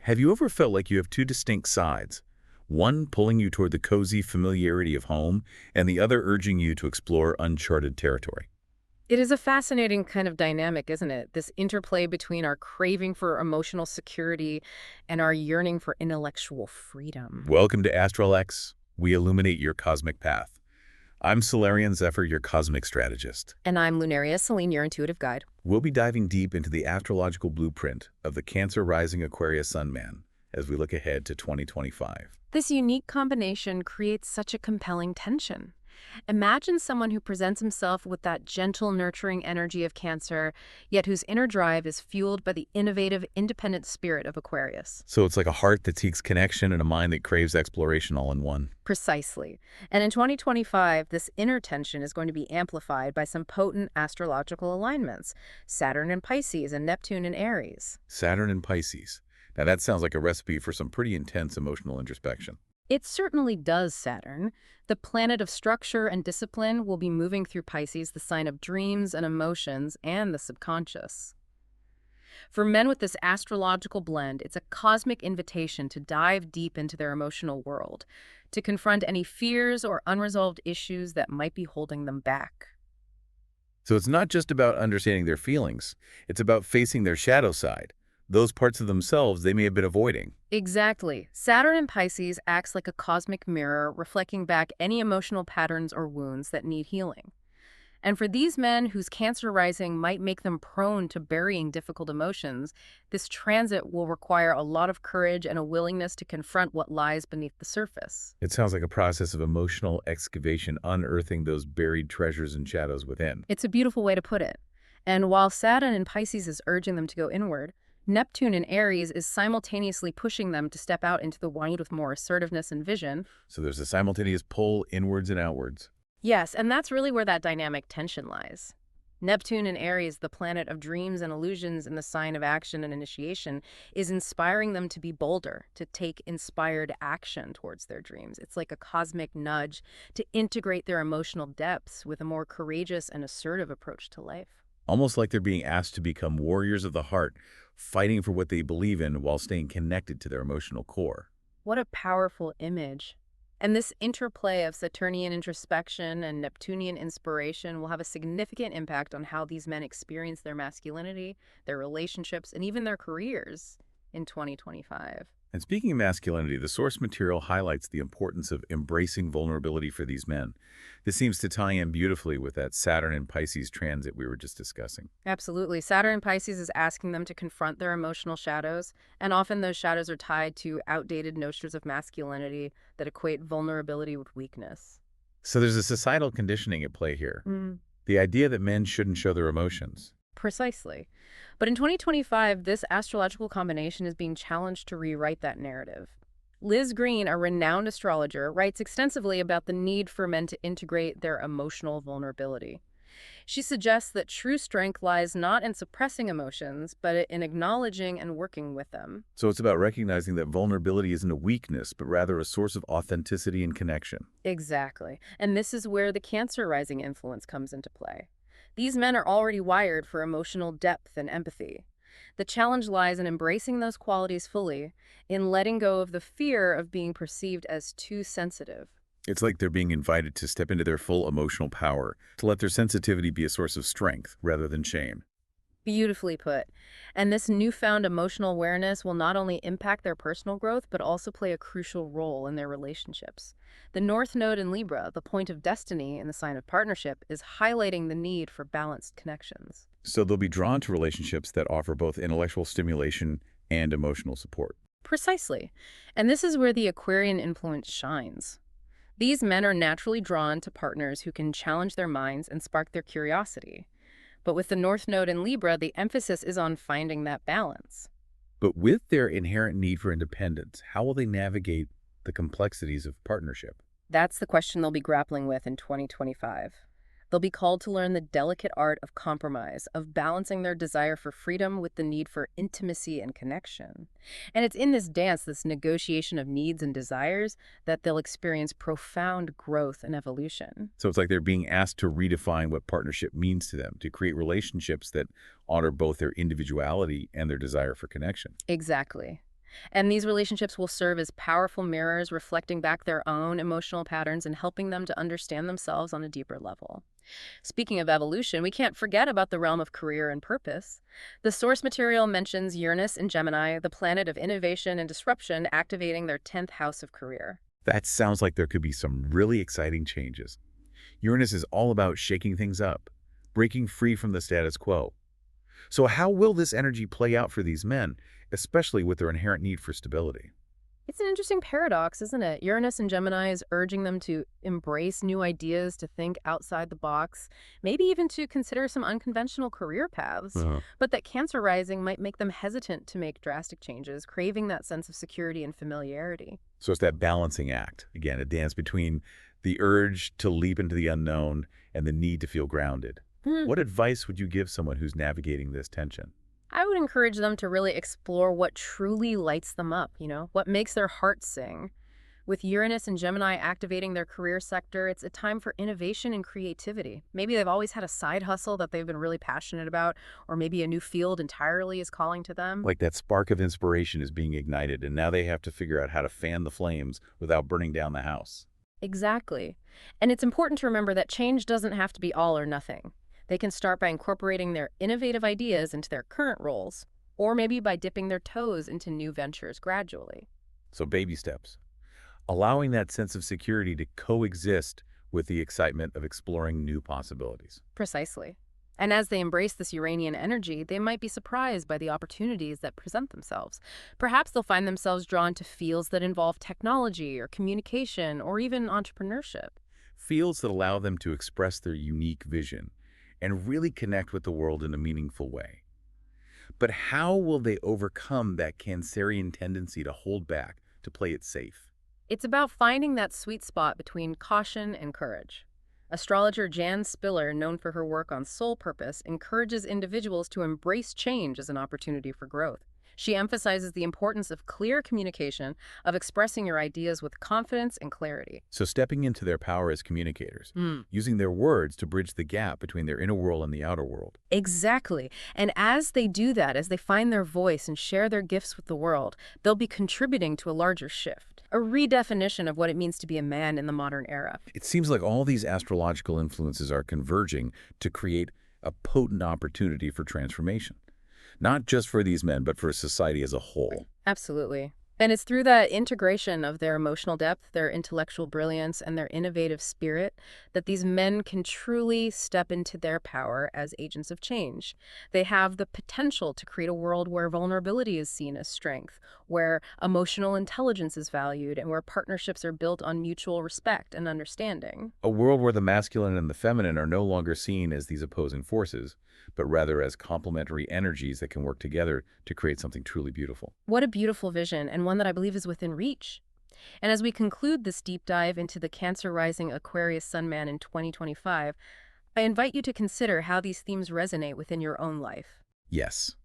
Have you ever felt like you have two distinct sides? One pulling you toward the cozy familiarity of home, and the other urging you to explore uncharted territory. It is a fascinating kind of dynamic, isn't it? This interplay between our craving for emotional security and our yearning for intellectual freedom. Welcome to ASTRALX. We illuminate your cosmic path. I'm Solarian Zephyr, your cosmic strategist. And I'm Lunaria Celine, your intuitive guide. We'll be diving deep into the astrological blueprint of the Cancer rising Aquarius Sun Man as we look ahead to 2025. This unique combination creates such a compelling tension. Imagine someone who presents himself with that gentle, nurturing energy of Cancer, yet whose inner drive is fueled by the innovative, independent spirit of Aquarius. So it's like a heart that seeks connection and a mind that craves exploration all in one. Precisely. And in 2025, this inner tension is going to be amplified by some potent astrological alignments: Saturn in Pisces and Neptune in Aries. Saturn and Pisces. Now that sounds like a recipe for some pretty intense emotional introspection. It certainly does, Saturn. The planet of structure and discipline will be moving through Pisces, the sign of dreams and emotions and the subconscious. For men with this astrological blend, it's a cosmic invitation to dive deep into their emotional world, to confront any fears or unresolved issues that might be holding them back. So it's not just about understanding their feelings. It's about facing their shadow side, those parts of themselves they may have been avoiding. Exactly. Saturn in Pisces acts like a cosmic mirror, reflecting back any emotional patterns or wounds that need healing. And for these men whose Cancer rising might make them prone to burying difficult emotions, this transit will require a lot of courage and a willingness to confront what lies beneath the surface. It sounds like a process of emotional excavation, unearthing those buried treasures and shadows within. It's a beautiful way to put it. And while Saturn in Pisces is urging them to go inward, Neptune in Aries is simultaneously pushing them to step out into the wild with more assertiveness and vision. So there's a simultaneous pull inwards and outwards. Yes, and that's really where that dynamic tension lies. Neptune in Aries, the planet of dreams and illusions and the sign of action and initiation, is inspiring them to be bolder, to take inspired action towards their dreams. It's like a cosmic nudge to integrate their emotional depths with a more courageous and assertive approach to life. Almost like they're being asked to become warriors of the heart, fighting for what they believe in while staying connected to their emotional core. What a powerful image. And this interplay of Saturnian introspection and Neptunian inspiration will have a significant impact on how these men experience their masculinity, their relationships, and even their careers in 2025. And speaking of masculinity, the source material highlights the importance of embracing vulnerability for these men. This seems to tie in beautifully with that Saturn and Pisces transit we were just discussing. Absolutely. Saturn in Pisces is asking them to confront their emotional shadows, and often those shadows are tied to outdated notions of masculinity that equate vulnerability with weakness. So there's a societal conditioning at play here. Mm. The idea that men shouldn't show their emotions. Precisely. But in 2025, this astrological combination is being challenged to rewrite that narrative. Liz Greene, a renowned astrologer, writes extensively about the need for men to integrate their emotional vulnerability. She suggests that true strength lies not in suppressing emotions, but in acknowledging and working with them. So it's about recognizing that vulnerability isn't a weakness, but rather a source of authenticity and connection. Exactly. And this is where the Cancer rising influence comes into play. These men are already wired for emotional depth and empathy. The challenge lies in embracing those qualities fully, in letting go of the fear of being perceived as too sensitive. It's like they're being invited to step into their full emotional power, to let their sensitivity be a source of strength rather than shame. Beautifully put. And this newfound emotional awareness will not only impact their personal growth, but also play a crucial role in their relationships. The North Node in Libra, the point of destiny in the sign of partnership, is highlighting the need for balanced connections. So they'll be drawn to relationships that offer both intellectual stimulation and emotional support. Precisely. And this is where the Aquarian influence shines. These men are naturally drawn to partners who can challenge their minds and spark their curiosity. But with the North Node in Libra, the emphasis is on finding that balance. But with their inherent need for independence, how will they navigate the complexities of partnership? That's the question they'll be grappling with in 2025. They'll be called to learn the delicate art of compromise, of balancing their desire for freedom with the need for intimacy and connection. And it's in this dance, this negotiation of needs and desires, that they'll experience profound growth and evolution. So it's like they're being asked to redefine what partnership means to them, to create relationships that honor both their individuality and their desire for connection. Exactly. And these relationships will serve as powerful mirrors, reflecting back their own emotional patterns and helping them to understand themselves on a deeper level. Speaking of evolution, we can't forget about the realm of career and purpose. The source material mentions Uranus in Gemini, the planet of innovation and disruption, activating their 10th house of career. That sounds like there could be some really exciting changes. Uranus is all about shaking things up, breaking free from the status quo. So how will this energy play out for these men, especially with their inherent need for stability? It's an interesting paradox, isn't it? Uranus in Gemini is urging them to embrace new ideas, to think outside the box, maybe even to consider some unconventional career paths. Uh, But that Cancer rising might make them hesitant to make drastic changes, craving that sense of security and familiarity. so it's that balancing act. Again, a dance between the urge to leap into the unknown and the need to feel grounded. Hmm. What advice would you give someone who's navigating this tension? I would encourage them to really explore what truly lights them up, what makes their heart sing. With Uranus and Gemini activating their career sector, it's a time for innovation and creativity. Maybe they've always had a side hustle that they've been really passionate about, or maybe a new field entirely is calling to them. Like that spark of inspiration is being ignited, and now they have to figure out how to fan the flames without burning down the house. Exactly. And it's important to remember that change doesn't have to be all or nothing. They can start by incorporating their innovative ideas into their current roles, or maybe by dipping their toes into new ventures gradually. So baby steps. Allowing that sense of security to coexist with the excitement of exploring new possibilities. Precisely. And as they embrace this Uranian energy, they might be surprised by the opportunities that present themselves. Perhaps they'll find themselves drawn to fields that involve technology or communication or even entrepreneurship. Fields that allow them to express their unique vision and really connect with the world in a meaningful way. But how will they overcome that Cancerian tendency to hold back, to play it safe? It's about finding that sweet spot between caution and courage. Astrologer Jan Spiller, known for her work on soul purpose, encourages individuals to embrace change as an opportunity for growth. She emphasizes the importance of clear communication, of expressing your ideas with confidence and clarity. So stepping into their power as communicators, using their words to bridge the gap between their inner world and the outer world. Exactly. And as they do that, as they find their voice and share their gifts with the world, they'll be contributing to a larger shift, a redefinition of what it means to be a man in the modern era. It seems like all these astrological influences are converging to create a potent opportunity for transformation. Not just for these men, but for society as a whole. Absolutely. And it's through that integration of their emotional depth, their intellectual brilliance, and their innovative spirit that these men can truly step into their power as agents of change. They have the potential to create a world where vulnerability is seen as strength, where emotional intelligence is valued, and where partnerships are built on mutual respect and understanding. A world where the masculine and the feminine are no longer seen as these opposing forces, but rather as complementary energies that can work together to create something truly beautiful. What a beautiful vision, and one that I believe is within reach. And as we conclude this deep dive into the Cancer rising Aquarius Sun Man in 2025, I invite you to consider how these themes resonate within your own life. Yes.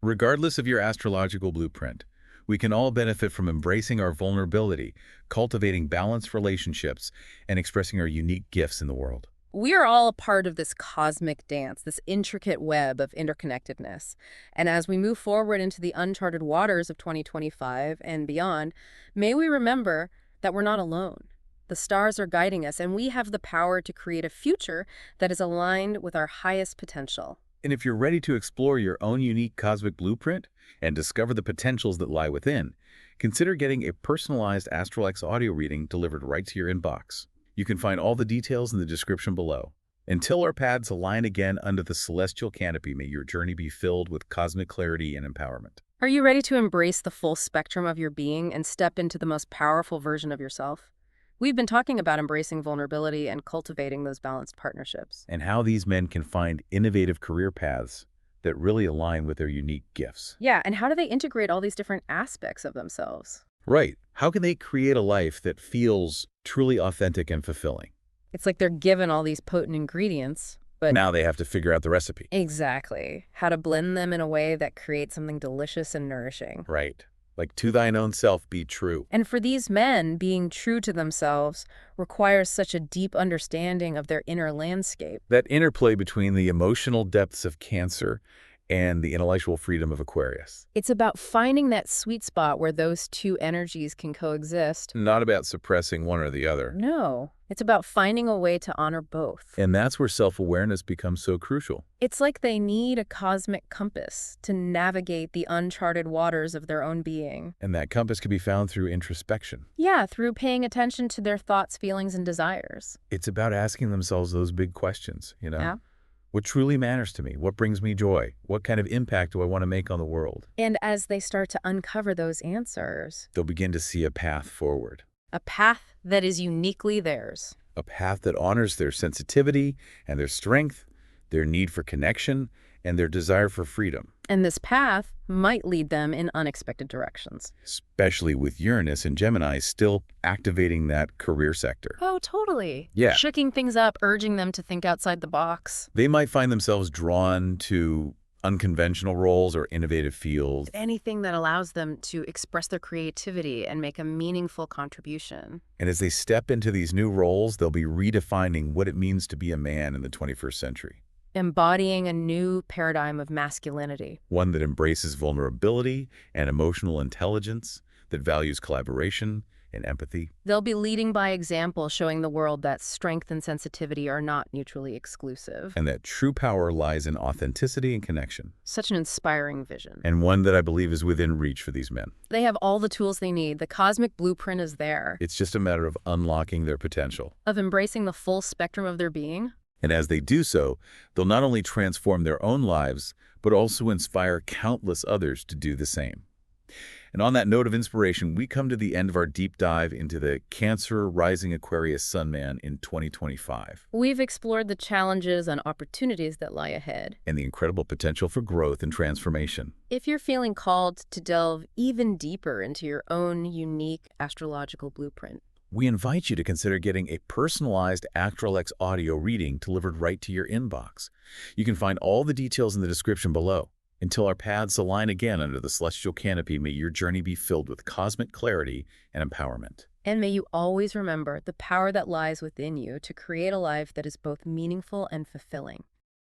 Regardless of your astrological blueprint, we can all benefit from embracing our vulnerability, cultivating balanced relationships, and expressing our unique gifts in the world. We are all a part of this cosmic dance, this intricate web of interconnectedness. And as we move forward into the uncharted waters of 2025 and beyond, may we remember that we're not alone. The stars are guiding us, and we have the power to create a future that is aligned with our highest potential. And if you're ready to explore your own unique cosmic blueprint and discover the potentials that lie within, consider getting a personalized ASTRALX audio reading delivered right to your inbox. You can find all the details in the description below. Until our paths align again under the celestial canopy, may your journey be filled with cosmic clarity and empowerment. Are you ready to embrace the full spectrum of your being and step into the most powerful version of yourself? We've been talking about embracing vulnerability and cultivating those balanced partnerships. And how these men can find innovative career paths that really align with their unique gifts. Yeah, and how do they integrate all these different aspects of themselves? Right. How can they create a life that feels truly authentic and fulfilling? It's like they're given all these potent ingredients, but Now they have to figure out the recipe. exactly how to blend them in a way that creates something delicious and nourishing. Right. Like, to thine own self be true. And for these men, being true to themselves requires such a deep understanding of their inner landscape. That interplay between the emotional depths of Cancer and the intellectual freedom of Aquarius. It's about finding that sweet spot where those two energies can coexist. Not about suppressing one or the other. No, it's about finding a way to honor both. And that's where self-awareness becomes so crucial. It's like they need a cosmic compass to navigate the uncharted waters of their own being. And that compass can be found through introspection. Yeah, through paying attention to their thoughts, feelings, and desires. It's about asking themselves those big questions, Yeah. What truly matters to me? What brings me joy? What kind of impact do I want to make on the world? And as they start to uncover those answers, They'll begin to see a path forward. a path that is uniquely theirs. A path that honors their sensitivity and their strength, their need for connection, and their desire for freedom. And this path might lead them in unexpected directions. Especially with Uranus and Gemini still activating that career sector. Oh, totally. Yeah. Shaking things up, urging them to think outside the box. They might find themselves drawn to unconventional roles or innovative fields. Anything that allows them to express their creativity and make a meaningful contribution. And as they step into these new roles, they'll be redefining what it means to be a man in the 21st century. Embodying a new paradigm of masculinity. One that embraces vulnerability and emotional intelligence, that values collaboration and empathy. They'll be leading by example, showing the world that strength and sensitivity are not mutually exclusive. And that true power lies in authenticity and connection. Such an inspiring vision. And one that I believe is within reach for these men. They have all the tools they need. The cosmic blueprint is there. It's just a matter of unlocking their potential. Of embracing the full spectrum of their being. And as they do so, they'll not only transform their own lives, but also inspire countless others to do the same. And on that note of inspiration, we come to the end of our deep dive into the Cancer Rising Aquarius Sun Man in 2025. We've explored the challenges and opportunities that lie ahead. And the incredible potential for growth and transformation. If you're feeling called to delve even deeper into your own unique astrological blueprint, we invite you to consider getting a personalized ASTRALX audio reading delivered right to your inbox. You can find all the details in the description below. Until our paths align again under the celestial canopy, may your journey be filled with cosmic clarity and empowerment. and may you always remember the power that lies within you to create a life that is both meaningful and fulfilling.